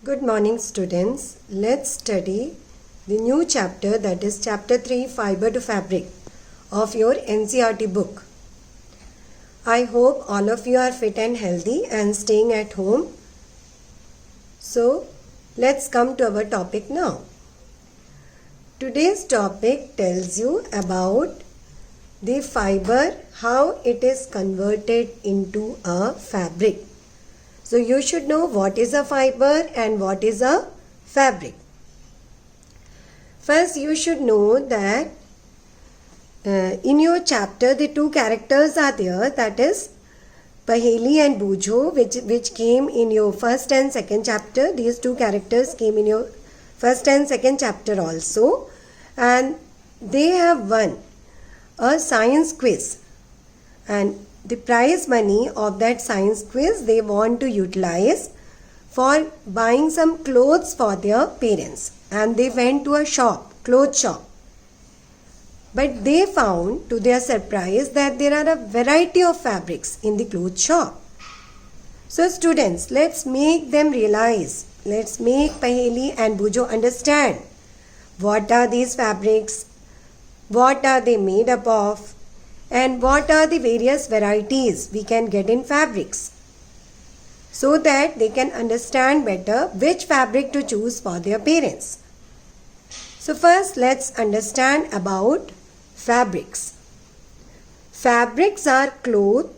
Good morning, students. Let's study the new chapter, that is chapter 3, Fiber to Fabric of your NCERT book. I hope all of you are fit and healthy and staying at home. So let's come to our topic now. Today's topic tells you about the fiber, how it is converted into a fabric. So you should know what is a fiber and what is a fabric. First, you should know that in your chapter the two characters are there, that is Paheli and Bujo, which came in your first and second chapter. These two characters came in your first and second chapter also, and they have won a science quiz, and the prize money of that science quiz they want to utilize for buying some clothes for their parents, and they went to a shop, clothes shop. But they found, to their surprise, that there are a variety of fabrics in the clothes shop. So students, let's make them realize, let's make Paheli and Bujo understand what are these fabrics, what are they made up of, and what are the various varieties we can get in fabrics, so that they can understand better which fabric to choose for their parents. So first, let's understand about fabrics. Fabrics are clothes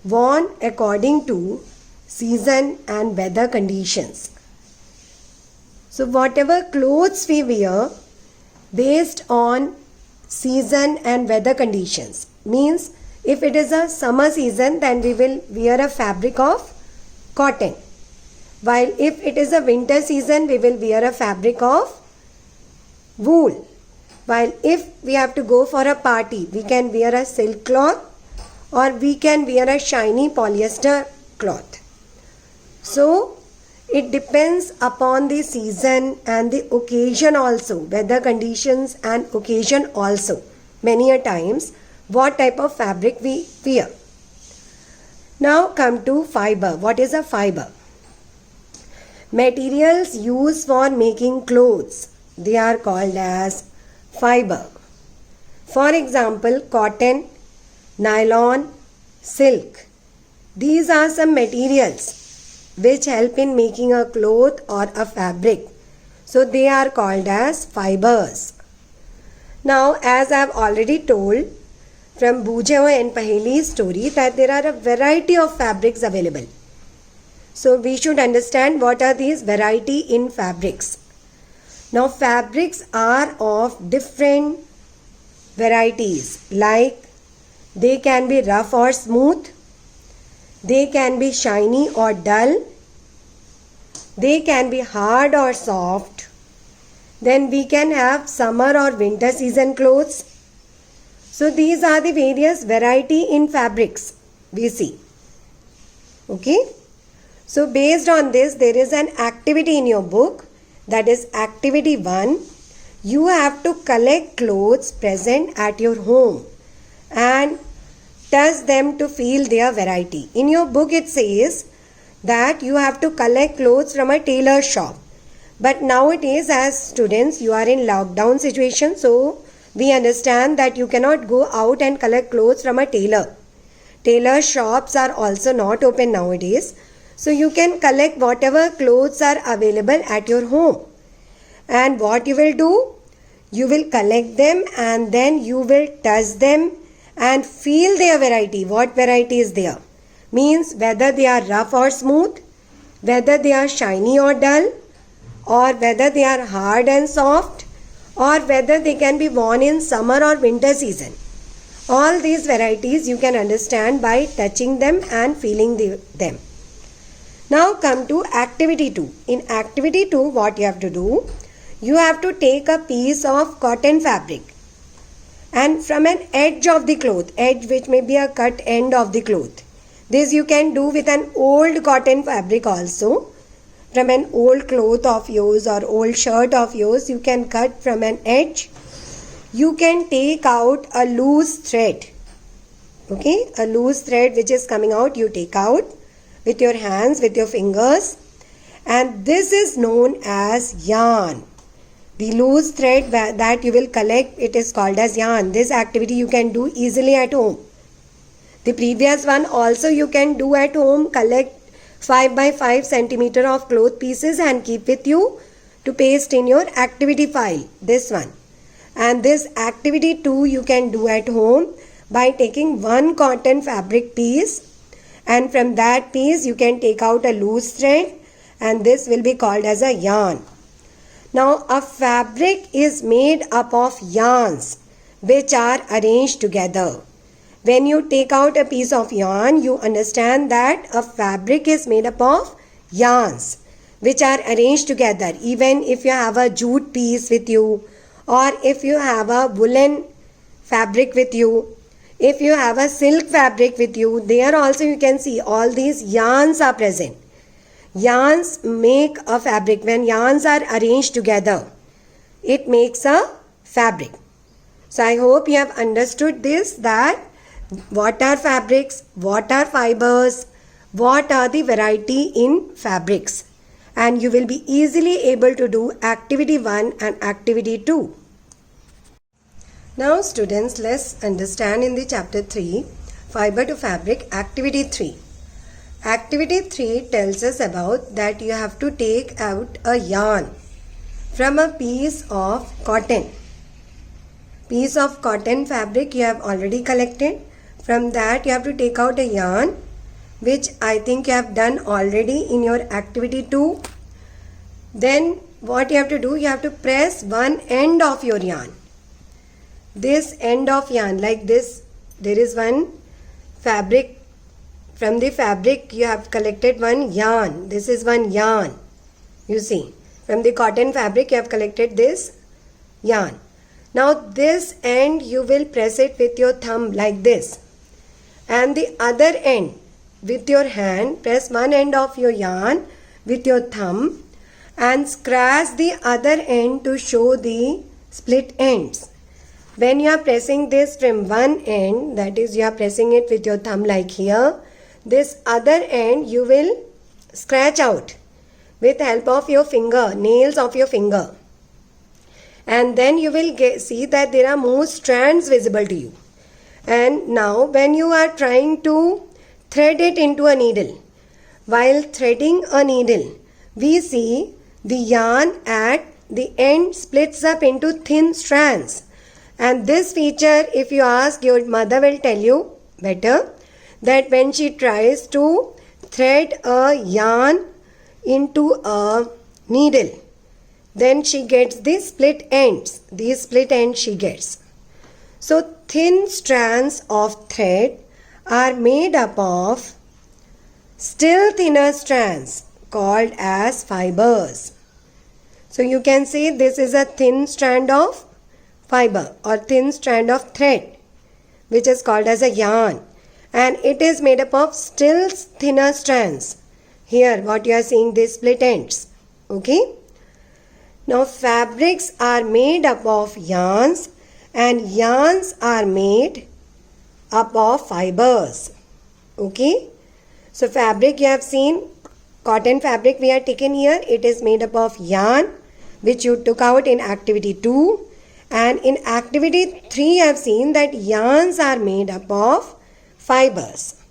worn according to season and weather conditions. So whatever clothes we wear based on season and weather conditions, means if it is a summer season, then we will wear a fabric of cotton, while if it is a winter season, we will wear a fabric of wool, while if we have to go for a party, we can wear a silk cloth or we can wear a shiny polyester cloth. So it depends upon the season and the occasion also, weather conditions and occasion also, many a times, what type of fabric we wear. Now come to fiber. What is a fiber? Materials used for making clothes, they are called as fiber. For example, cotton, nylon, silk. These are some materials which help in making a cloth or a fabric. So they are called as fibers. Now, as I have already told from Bujo and Paheli's story, that there are a variety of fabrics available. So we should understand what are these variety in fabrics. Now fabrics are of different varieties, like they can be rough or smooth, they can be shiny or dull, they can be hard or soft. Then we can have summer or winter season clothes. So these are the various variety in fabrics we see. Okay. So based on this, there is an activity in your book, that is activity 1. You have to collect clothes present at your home and touch them to feel their variety. In your book it says that you have to collect clothes from a tailor shop. But nowadays, as students, you are in lockdown situation, so we understand that you cannot go out and collect clothes from a tailor. Tailor shops are also not open nowadays. So you can collect whatever clothes are available at your home. And what you will do? You will collect them and then you will touch them and feel their variety. What variety is there? Means whether they are rough or smooth, whether they are shiny or dull, or whether they are hard and soft, or whether they can be worn in summer or winter season. All these varieties you can understand by touching them and feeling them. Now come to activity 2. In activity 2, what you have to do? You have to take a piece of cotton fabric and from an edge of the cloth, edge which may be a cut end of the cloth. This you can do with an old cotton fabric also. From an old cloth of yours or old shirt of yours, you can cut from an edge. You can take out a loose thread. Okay, a loose thread which is coming out, you take out with your hands, with your fingers, and this is known as yarn. The loose thread that you will collect, it is called as yarn. This activity you can do easily at home. The previous one also you can do at home. Collect 5 by 5 centimeter of cloth pieces and keep with you to paste in your activity file. This one. And this activity 2 you can do at home by taking one cotton fabric piece, and from that piece you can take out a loose thread, and this will be called as a yarn. Now a fabric is made up of yarns which are arranged together. When you take out a piece of yarn, you understand that a fabric is made up of yarns which are arranged together. Even if you have a jute piece with you, or if you have a woolen fabric with you, if you have a silk fabric with you, there also you can see all these yarns are present. Yarns make a fabric. When yarns are arranged together, it makes a fabric. So I hope you have understood this, that what are fabrics, what are fibers, what are the variety in fabrics, and you will be easily able to do activity 1 and activity 2. Now students, let's understand in the chapter 3, fiber to fabric, activity 3. Activity 3 tells us about that you have to take out a yarn from a piece of cotton. Piece of cotton fabric you have already collected. From that you have to take out a yarn, which I think you have done already in your activity 2. Then what you have to do, you have to press one end of your yarn. This end of yarn, like this, there is one fabric. From the fabric you have collected one yarn. This is one yarn. You see, from the cotton fabric you have collected this yarn. Now this end you will press it with your thumb like this, and the other end with your hand, press one end of your yarn with your thumb and scratch the other end to show the split ends. When you are pressing this from one end, that is you are pressing it with your thumb like here, this other end you will scratch out with help of your finger, nails of your finger. And then you will see that there are more strands visible to you. And now when you are trying to thread it into a needle, while threading a needle, we see the yarn at the end splits up into thin strands. And this feature, if you ask, your mother will tell you better, that when she tries to thread a yarn into a needle, then she gets the split ends. These split ends she gets. So thin strands of thread are made up of still thinner strands called as fibers. So you can say this is a thin strand of fiber or thin strand of thread, which is called as a yarn, and it is made up of still thinner strands. Here what you are seeing, these split ends. Okay. Now fabrics are made up of yarns, and yarns are made up of fibers. Okay. So fabric you have seen, cotton fabric we are taken here, it is made up of yarn, which you took out in activity 2. And in activity 3 I have seen that yarns are made up of fibers.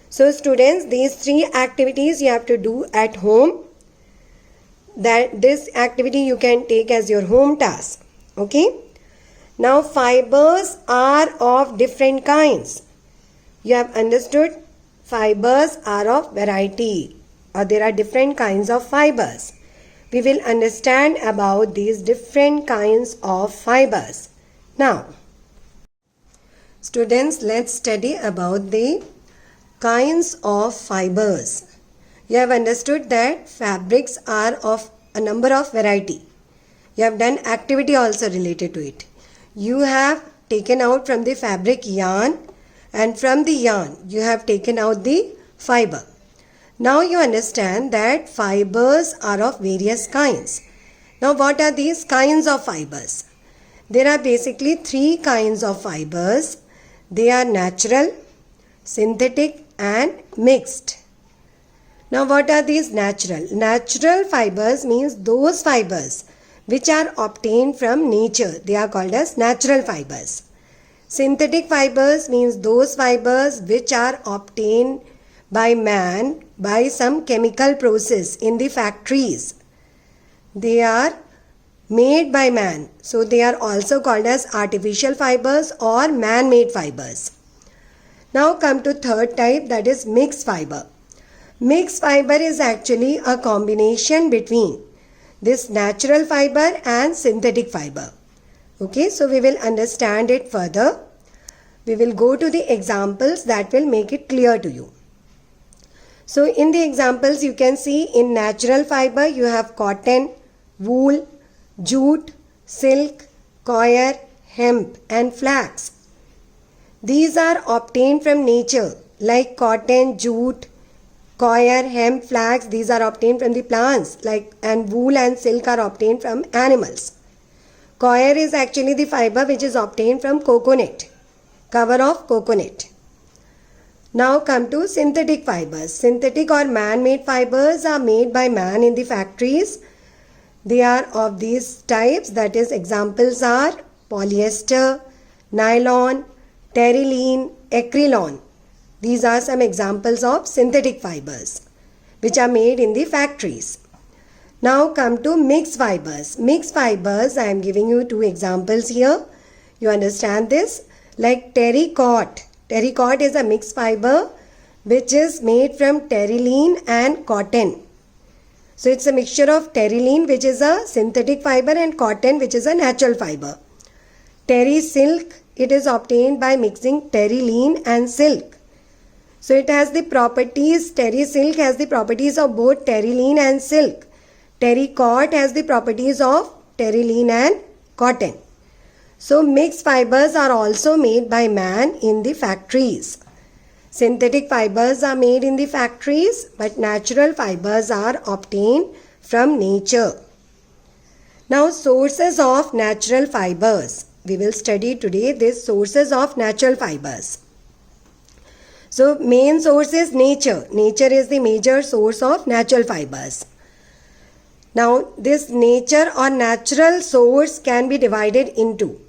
So students, these 3 activities you have to do at home. That this activity you can take as your home task. Okay. Now fibers are of different kinds. You have understood, fibers are of variety, or there are different kinds of fibers. We will understand about these different kinds of fibers. Now, students, let's study about the kinds of fibers. You have understood that fabrics are of a number of variety. You have done activity also related to it. You have taken out from the fabric yarn, and from the yarn you have taken out the fiber. Now you understand that fibers are of various kinds. Now what are these kinds of fibers? There are basically 3 kinds of fibers. They are natural, synthetic and mixed. Now what are these natural? Natural fibers means those fibers which are obtained from nature. They are called as natural fibers. Synthetic fibers means those fibers which are obtained by man by some chemical process in the factories. They are made by man. So they are also called as artificial fibers or man-made fibers. Now come to third type, that is mixed fiber. Mixed fiber is actually a combination between this natural fiber and synthetic fiber. Okay, so we will understand it further. We will go to the examples that will make it clear to you. So in the examples you can see in natural fiber you have cotton, wool, jute, silk, coir, hemp and flax. These are obtained from nature like cotton, jute, coir, hemp, flax. These are obtained from the plants and wool and silk are obtained from animals. Coir is actually the fiber which is obtained from coconut, cover of coconut. Now come to synthetic fibers. Synthetic or man-made fibers are made by man in the factories. They are of these types, that is examples are polyester, nylon, terylene, acrylon. These are some examples of synthetic fibers which are made in the factories. Now come to mixed fibers. Mixed fibers, I am giving you two examples here. You understand this? Like terrycot. Terrycot is a mixed fiber which is made from terylene and cotton. So it's a mixture of terylene which is a synthetic fiber and cotton which is a natural fiber. Terry silk, it is obtained by mixing terylene and silk. So it has the properties, terry silk has the properties of both terylene and silk. Terrycot has the properties of terylene and cotton. So mixed fibers are also made by man in the factories. Synthetic fibers are made in the factories, but natural fibers are obtained from nature. Now sources of natural fibers. We will study today these sources of natural fibers. So main source is nature. Nature is the major source of natural fibers. Now this nature or natural source can be divided into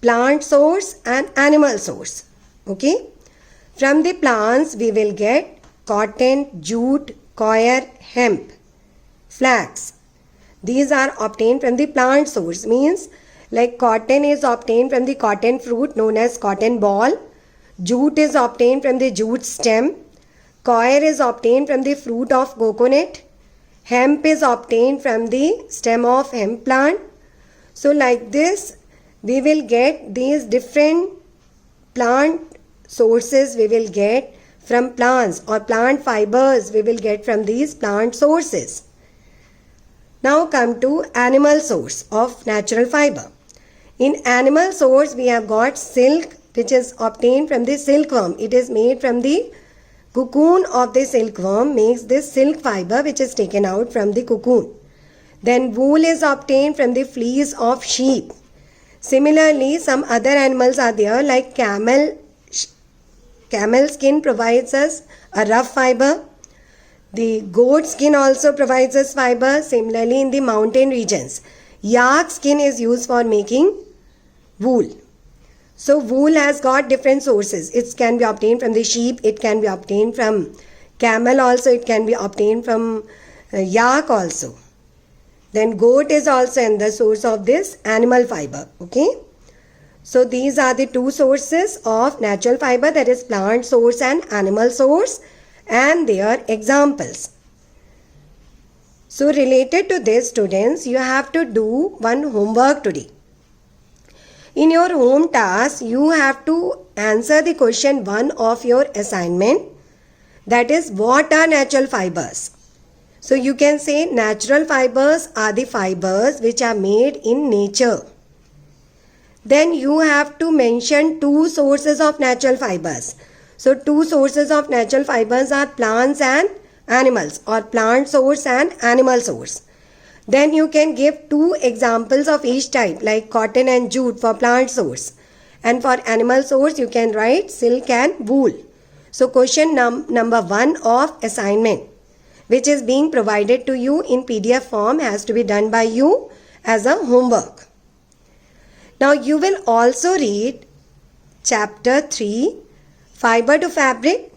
plant source and animal source. Okay. From the plants we will get cotton, jute, coir, hemp, flax. These are obtained from the plant source, means like cotton is obtained from the cotton fruit known as cotton ball. Jute is obtained from the jute stem. Coir is obtained from the fruit of coconut. Hemp is obtained from the stem of hemp plant. So like this we will get these different plant sources we will get from plants, or plant fibers we will get from these plant sources. Now come to animal source of natural fiber. In animal source we have got silk which is obtained from the silkworm. It is made from the cocoon of the silkworm, makes this silk fiber which is taken out from the cocoon. Then wool is obtained from the fleece of sheep. Similarly, some other animals are there like camel. Camel skin provides us a rough fiber. The goat skin also provides us fiber. Similarly, in the mountain regions, yak skin is used for making wool. So wool has got different sources. It can be obtained from the sheep. It can be obtained from camel also. It can be obtained from yak also. Then goat is also in the source of this animal fiber. Okay. So these are the two sources of natural fiber, that is plant source and animal source, and their examples. So related to this, students, you have to do one homework today. In your home task, you have to answer the question 1 of your assignment, that is, what are natural fibers? So you can say natural fibers are the fibers which are made in nature. Then you have to mention two sources of natural fibers. So two sources of natural fibers are plants and animals, or plant source and animal source. Then you can give two examples of each type, like cotton and jute for plant source. And for animal source you can write silk and wool. So question number 1 of assignment. which is being provided to you in PDF form has to be done by you as a homework. Now you will also read chapter 3, Fiber to Fabric.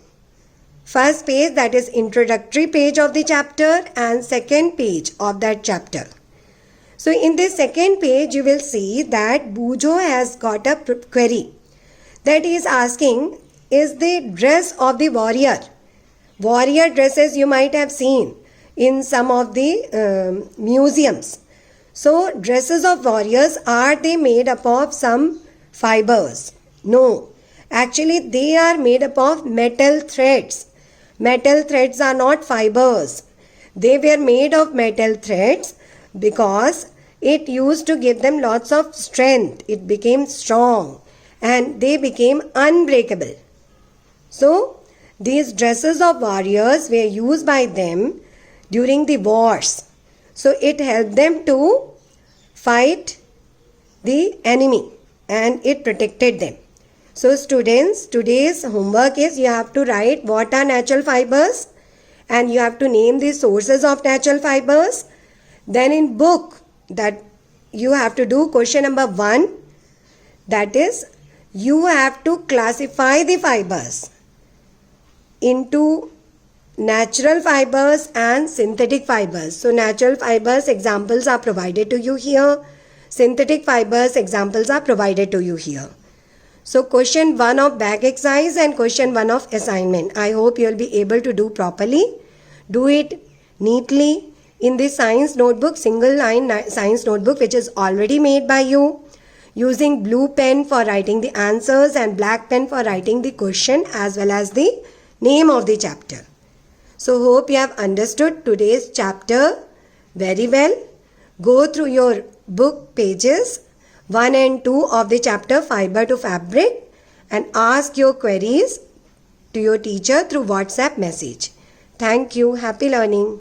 First page, that is introductory page of the chapter, and second page of that chapter. So in this second page, you will see that Bujo has got a query that he is asking, is the dress of the warrior dresses you might have seen in some of the museums. So dresses of warriors, are they made up of some fibers? No, actually they are made up of metal threads. Metal threads are not fibers. They were made of metal threads because it used to give them lots of strength. It became strong and they became unbreakable. So these dresses of warriors were used by them during the wars. So it helped them to fight the enemy and it protected them. So students, today's homework is you have to write what are natural fibers and you have to name the sources of natural fibers. Then in book that you have to do question number 1, that is you have to classify the fibers into natural fibers and synthetic fibers. So natural fibers examples are provided to you here. Synthetic fibers examples are provided to you here. So question 1 of back exercise and question 1 of assignment, I hope you will be able to do properly. Do it neatly in the science notebook, single line science notebook, which is already made by you, using blue pen for writing the answers and black pen for writing the question as well as the name of the chapter. So hope you have understood today's chapter very well. Go through your book pages 1 and 2 of the chapter Fiber to Fabric and ask your queries to your teacher through WhatsApp message. Thank you. Happy learning.